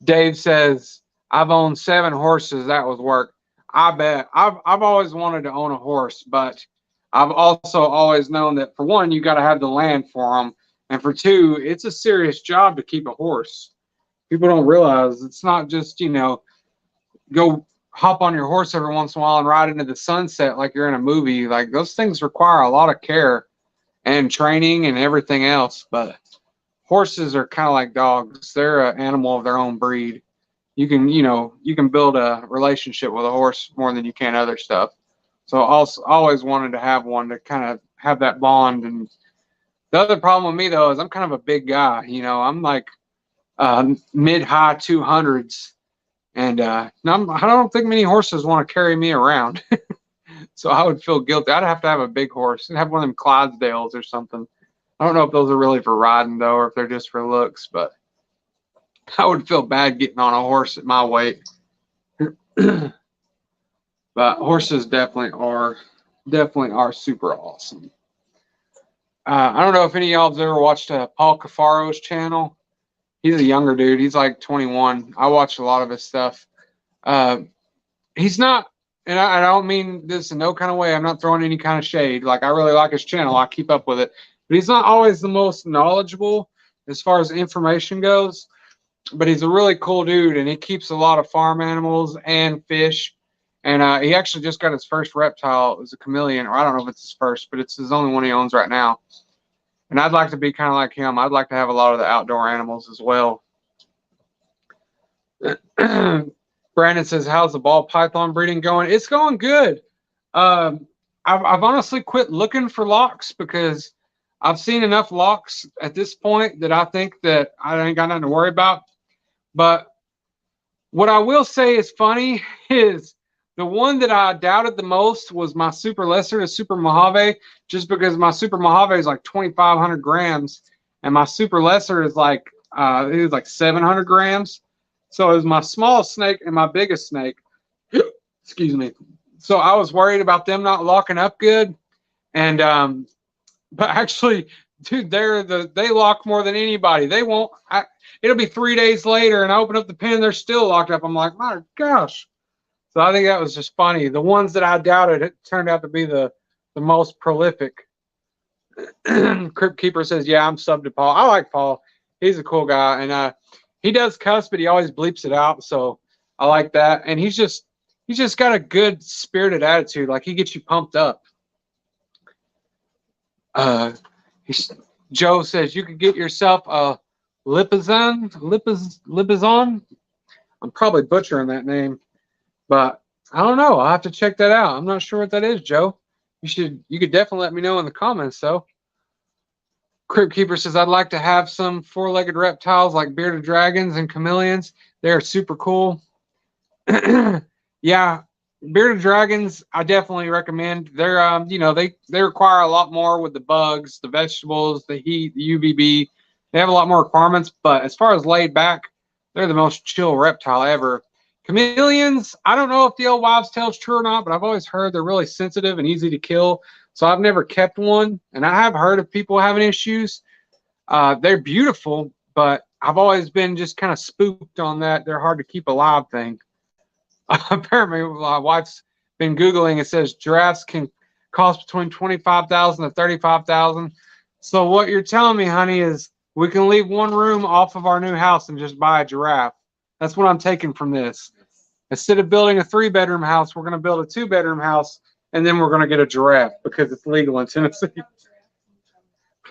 Dave says, I've owned 7 horses. That was work. I bet. I've always wanted to own a horse, but I've also always known that for one, you got to have the land for them. And for two, it's a serious job to keep a horse. People don't realize it's not just, go hop on your horse every once in a while and ride into the sunset like you're in a movie. Like those things require a lot of care and training and everything else. But horses are kind of like dogs. They're an animal of their own breed. You can build a relationship with a horse more than you can other stuff. So I always wanted to have one to kind of have that bond. And the other problem with me though is I'm kind of a big guy. I'm like mid-high 200s, and I don't think many horses want to carry me around. So I would feel guilty. I'd have to have a big horse and have one of them Clydesdales or something. I don't know if those are really for riding though, or if they're just for looks, but I would feel bad getting on a horse at my weight. But horses definitely are super awesome. I don't know if any of y'all have ever watched Paul Cafaro's channel. He's a younger dude. He's like 21. I watch a lot of his stuff. He's not, and I don't mean this in no kind of way. I'm not throwing any kind of shade. Like, I really like his channel. I keep up with it. But he's not always the most knowledgeable as far as information goes. But he's a really cool dude, and he keeps a lot of farm animals and fish. And he actually just got his first reptile. It was a chameleon, or I don't know if it's his first, but it's his only one he owns right now. And I'd like to be kind of like him. I'd like to have a lot of the outdoor animals as well. Brandon says, how's the ball python breeding going? It's going good. I've honestly quit looking for locks because I've seen enough locks at this point that I think that I ain't got nothing to worry about. But what I will say is funny is the one that I doubted the most was my super lesser, the super Mojave, just because my super Mojave is like 2,500 grams and my super lesser is like, it was like 700 grams. So it was my smallest snake and my biggest snake. Excuse me. So I was worried about them not locking up good. And, but actually, dude, they lock more than anybody. They won't, it'll be 3 days later and I open up the pen, they're still locked up. I'm like, my gosh. So I think that was just funny. The ones that I doubted, it turned out to be the most prolific. Crypt Keeper says, yeah, I'm subbed to Paul. I like Paul. He's a cool guy. And he does cuss, but he always bleeps it out. So I like that. And he's just got a good spirited attitude. Like, he gets you pumped up. Joe says you could get yourself a Lipizan. I'm probably butchering that name, but I don't know. I'll have to check that out. I'm not sure what that is, Joe. You could definitely let me know in the comments, though. Crypt Keeper says, I'd like to have some 4-legged reptiles like bearded dragons and chameleons. They're super cool. Yeah, bearded dragons, I definitely recommend. They're, they require a lot more with the bugs, the vegetables, the heat, the UVB. They have a lot more requirements, but as far as laid back, they're the most chill reptile ever. Chameleons, I don't know if the old wives' tale is true or not, but I've always heard they're really sensitive and easy to kill. So I've never kept one, and I have heard of people having issues. They're beautiful, but I've always been just kind of spooked on that they're hard to keep alive thing. Apparently, my wife's been Googling. It says giraffes can cost between $25,000 to $35,000. So what you're telling me, honey, is we can leave one room off of our new house and just buy a giraffe. That's what I'm taking from this. Instead of building a 3-bedroom house, we're going to build a 2-bedroom house, and then we're going to get a giraffe because it's legal in Tennessee.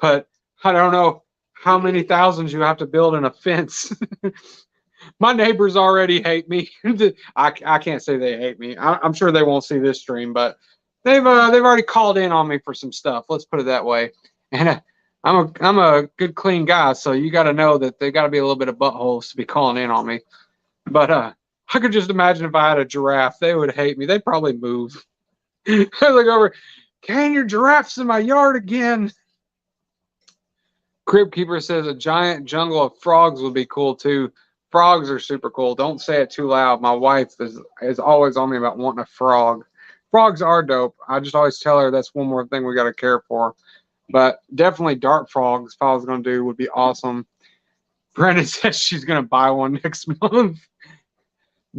but I don't know how many thousands you have to build in a fence. My neighbors already hate me. I can't say they hate me. I'm sure they won't see this stream, but they've already called in on me for some stuff. Let's put it that way. And I'm a good, clean guy, so you got to know that they got to be a little bit of buttholes to be calling in on me. But I could just imagine if I had a giraffe, they would hate me. They'd probably move. I look over, can your giraffe's in my yard again? Crib Keeper says a giant jungle of frogs would be cool too. Frogs are super cool. Don't say it too loud. My wife is always on me about wanting a frog. Frogs are dope. I just always tell her that's one more thing we got to care for. But definitely dart frogs, if I was going to do, would be awesome. Brandon says she's going to buy one next month.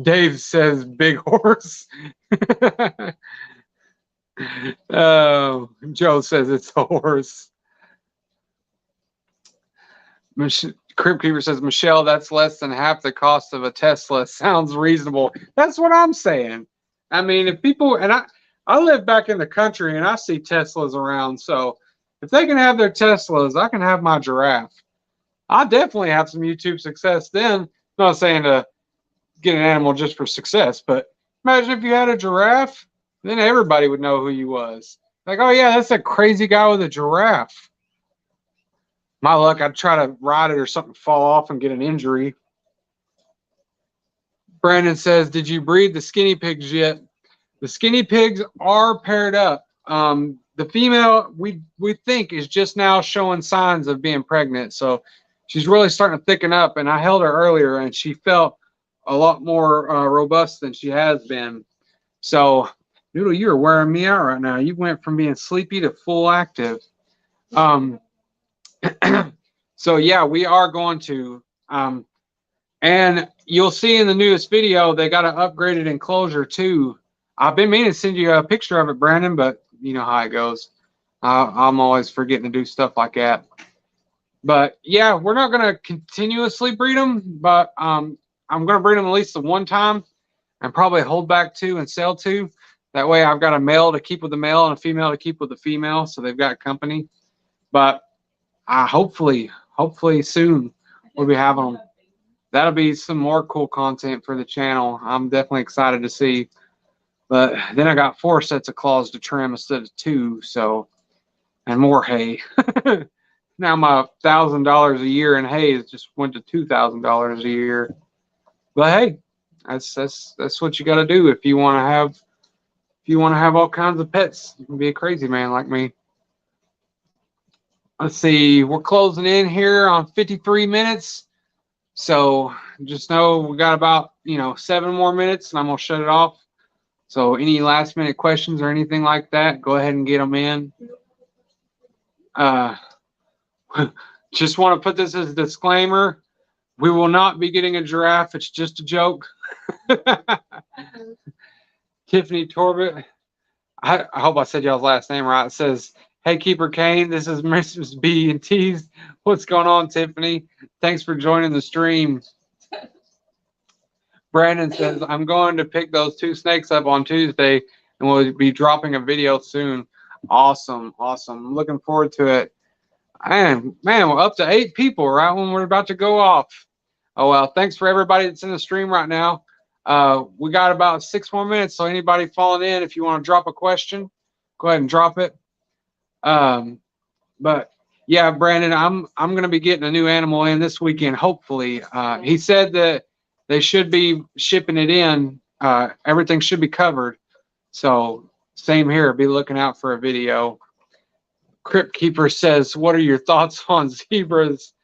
Dave says big horse. Joe says it's a horse. Crib Keeper says, Michelle, that's less than half the cost of a Tesla. Sounds reasonable. That's what I'm saying. I mean, if people, and I live back in the country and I see Teslas around. So if they can have their Teslas, I can have my giraffe. I definitely have some YouTube success then. I'm not saying to get an animal just for success, but imagine if you had a giraffe, then everybody would know who you was. Like, oh yeah, that's a crazy guy with a giraffe. My luck, I'd try to ride it or something fall off and get an injury. Brandon says, did you breed the skinny pigs yet? The skinny pigs are paired up. The female, we think, is just now showing signs of being pregnant. So she's really starting to thicken up. And I held her earlier, and she felt a lot more robust than she has been. So, Noodle, you're wearing me out right now. You went from being sleepy to full active. So yeah, we are going to, and you'll see in the newest video, they got an upgraded enclosure too. I've been meaning to send you a picture of it, Brandon, but you know how it goes. I'm always forgetting to do stuff like that. But yeah, we're not going to continuously breed them, but I'm going to breed them at least the one time and probably hold back 2 and sell 2. That way I've got a male to keep with the male and a female to keep with the female, so they've got company. But hopefully soon we'll be having them. That'll be some more cool content for the channel. I'm definitely excited to see. But then I got 4 sets of claws to trim instead of 2, so, and more hay. Now my $1,000 a year in hay has just went to $2,000 a year. But hey, that's what you got to do if you want to have all kinds of pets. You can be a crazy man like me. Let's see, we're closing in here on 53 minutes. So just know we got about 7 more minutes and I'm gonna shut it off. So any last minute questions or anything like that, go ahead and get them in. Just want to put this as a disclaimer. We will not be getting a giraffe. It's just a joke. Tiffany Torbett. I hope I said y'all's last name right. It says, hey, Keeper Kane, this is Mrs. B and T's. What's going on, Tiffany? Thanks for joining the stream. Brandon says, I'm going to pick those 2 snakes up on Tuesday, and we'll be dropping a video soon. Awesome, awesome. Looking forward to it. Man, we're up to 8 people right when we're about to go off. Oh, well, thanks for everybody that's in the stream right now. We got about 6 more minutes, so anybody falling in, if you want to drop a question, go ahead and drop it. But yeah, Brandon, I'm going to be getting a new animal in this weekend, hopefully. He said that they should be shipping it in. Everything should be covered. So same here. Be looking out for a video. Crypt Keeper says, what are your thoughts on zebras?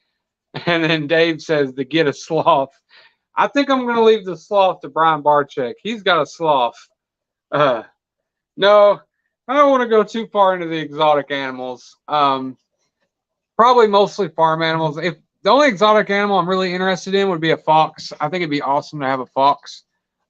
And then Dave says to get a sloth. I think I'm going to leave the sloth to Brian Barczyk. He's got a sloth. No, I don't want to go too far into the exotic animals. Probably mostly farm animals. If the only exotic animal I'm really interested in would be a fox. I think it'd be awesome to have a fox.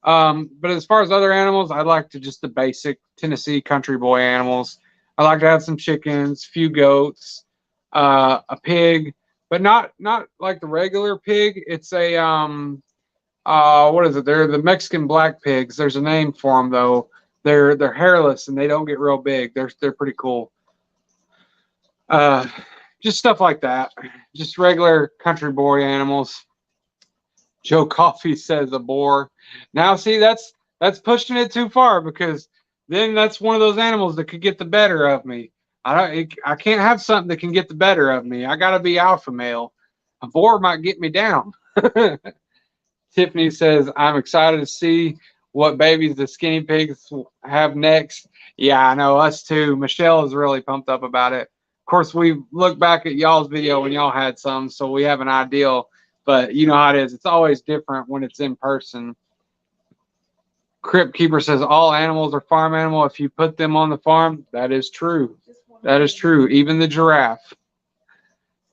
But as far as other animals, I'd like to just the basic Tennessee country boy animals. I like to have some chickens, few goats, a pig, but not like the regular pig. It's a what is it? They're the Mexican black pigs. There's a name for them though. They're hairless and they don't get real big. They're pretty cool. just stuff like that. Just regular country boy animals. Joe Coffee says a boar. Now, see, that's pushing it too far, because then that's one of those animals that could get the better of me. I can't have something that can get the better of me. I got to be alpha male. A boar might get me down. Tiffany says, I'm excited to see what babies the skinny pigs have next. Yeah, I know, us too. Michelle is really pumped up about it. Of course, we look back at y'all's video when y'all had some, so we have an idea. But you know how it is. It's always different when it's in person. Crypt Keeper says, all animals are farm animal if you put them on the farm. That is true. That is true. Even the giraffe.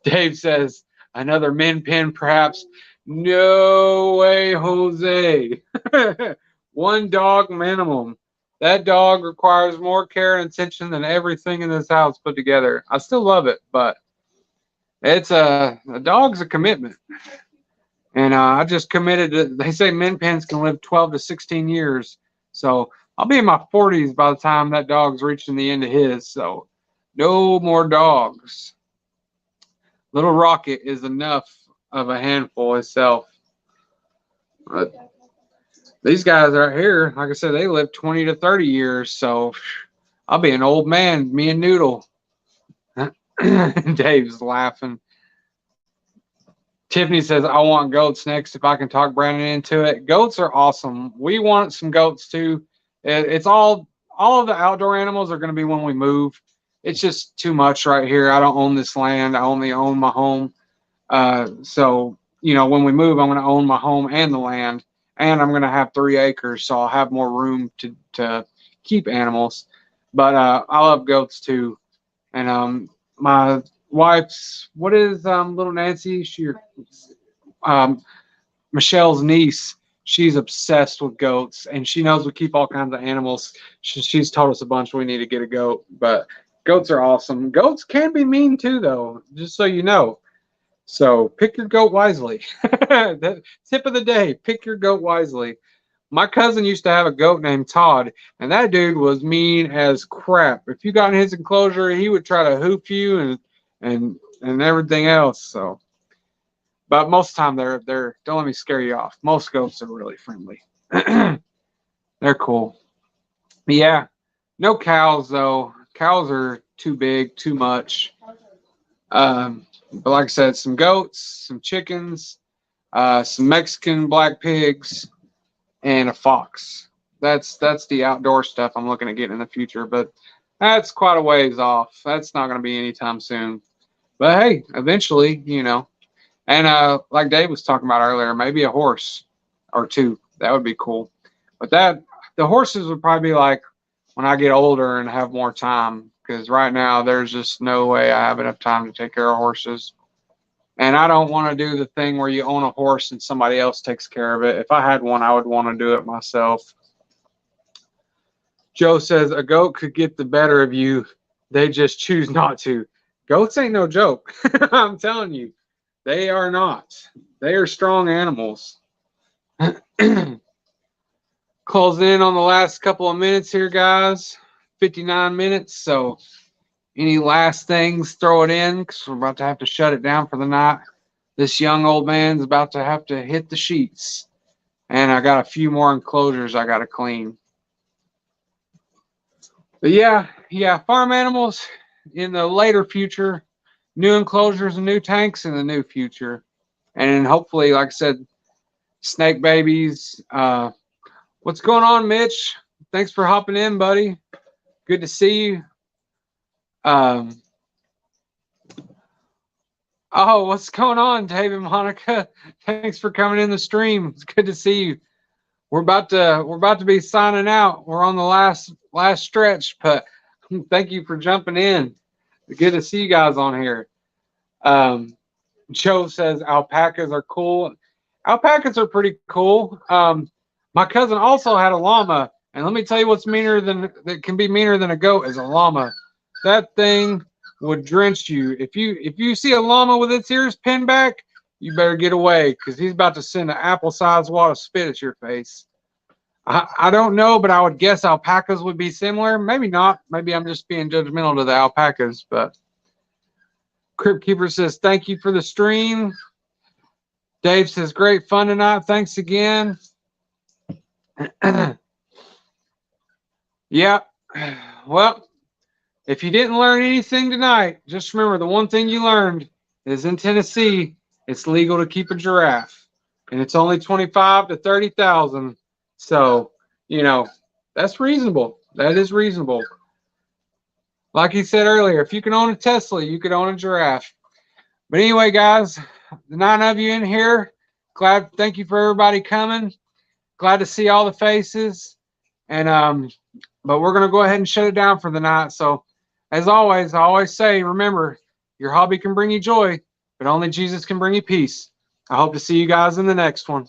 Dave says, another min pin, perhaps. No way, Jose. One dog minimum. That dog requires more care and attention than everything in this house put together. I still love it, but it's a dog's a commitment. And I just committed to, they say min pins can live 12 to 16 years. So I'll be in my 40s by the time that dog's reaching the end of his. So no more dogs. Little Rocket is enough of a handful itself. But these guys right here, like I said, they live 20 to 30 years. So I'll be an old man, me and Noodle. Dave's laughing. Tiffany says, I want goats next if I can talk Brandon into it. Goats are awesome. We want some goats too. It's all of the outdoor animals are going to be when we move. It's just too much right here. I don't own this land. I only own my home. So, you know, when we move, I'm going to own my home and the land. And I'm going to have 3 acres, so I'll have more room to keep animals. But I love goats too. And my wife's, what is little Nancy? Michelle's niece. She's obsessed with goats, and she knows we keep all kinds of animals. She's told us a bunch we need to get a goat, but goats are awesome. Goats can be mean too, though, just so you know. So pick your goat wisely. The tip of the day, pick your goat wisely. My cousin used to have a goat named Todd, and that dude was mean as crap. If you got in his enclosure, he would try to hoop you and everything else. So, but most of the time they're don't let me scare you off. Most goats are really friendly. They're cool. But yeah, no cows though. Cows are too big, too much. But like I said, some goats, some chickens, some Mexican black pigs, and a fox. That's the outdoor stuff I'm looking at getting in the future, but that's quite a ways off. That's not going to be anytime soon. But hey, eventually, you know. And like Dave was talking about earlier, maybe a horse or 2. That would be cool. But the horses would probably be like when I get older and have more time, because right now there's just no way I have enough time to take care of horses. And I don't want to do the thing where you own a horse and somebody else takes care of it. If I had one, I would want to do it myself. Joe says, a goat could get the better of you. They just choose not to. Goats ain't no joke. I'm telling you. They are not. They are strong animals. Closing in on the last couple of minutes here, guys. 59 minutes. So any last things, throw it in, because we're about to have to shut it down for the night. This young old man's about to have to hit the sheets. And I got a few more enclosures I got to clean. But yeah, farm animals in the later future. New enclosures and new tanks in the new future. And hopefully, like I said, snake babies. What's going on, Mitch? Thanks for hopping in, buddy. Good to see you. Oh, what's going on, Dave and Monica? Thanks for coming in the stream. It's good to see you. We're about to be signing out. We're on the last stretch, but thank you for jumping in. Good to see you guys on here. Joe says alpacas are cool. Alpacas are pretty cool. My cousin also had a llama, and let me tell you what's that can be meaner than a goat is a llama. That thing would drench you. If you see a llama with its ears pinned back, you better get away, because he's about to send an apple-sized wad of spit at your face. I don't know, but I would guess alpacas would be similar. Maybe not. Maybe I'm just being judgmental to the alpacas, but Crypt Keeper says, thank you for the stream. Dave says, great fun tonight. Thanks again. Yeah. Well, if you didn't learn anything tonight, just remember the one thing you learned is in Tennessee, it's legal to keep a giraffe. And it's only 25 to 30,000. So, you know, that's reasonable. That is reasonable. Like he said earlier, if you can own a Tesla, you could own a giraffe. But anyway, guys, the 9 of you in here, thank you for everybody coming. Glad to see all the faces. And but we're gonna go ahead and shut it down for the night. So as always, I always say, remember, your hobby can bring you joy, but only Jesus can bring you peace. I hope to see you guys in the next one.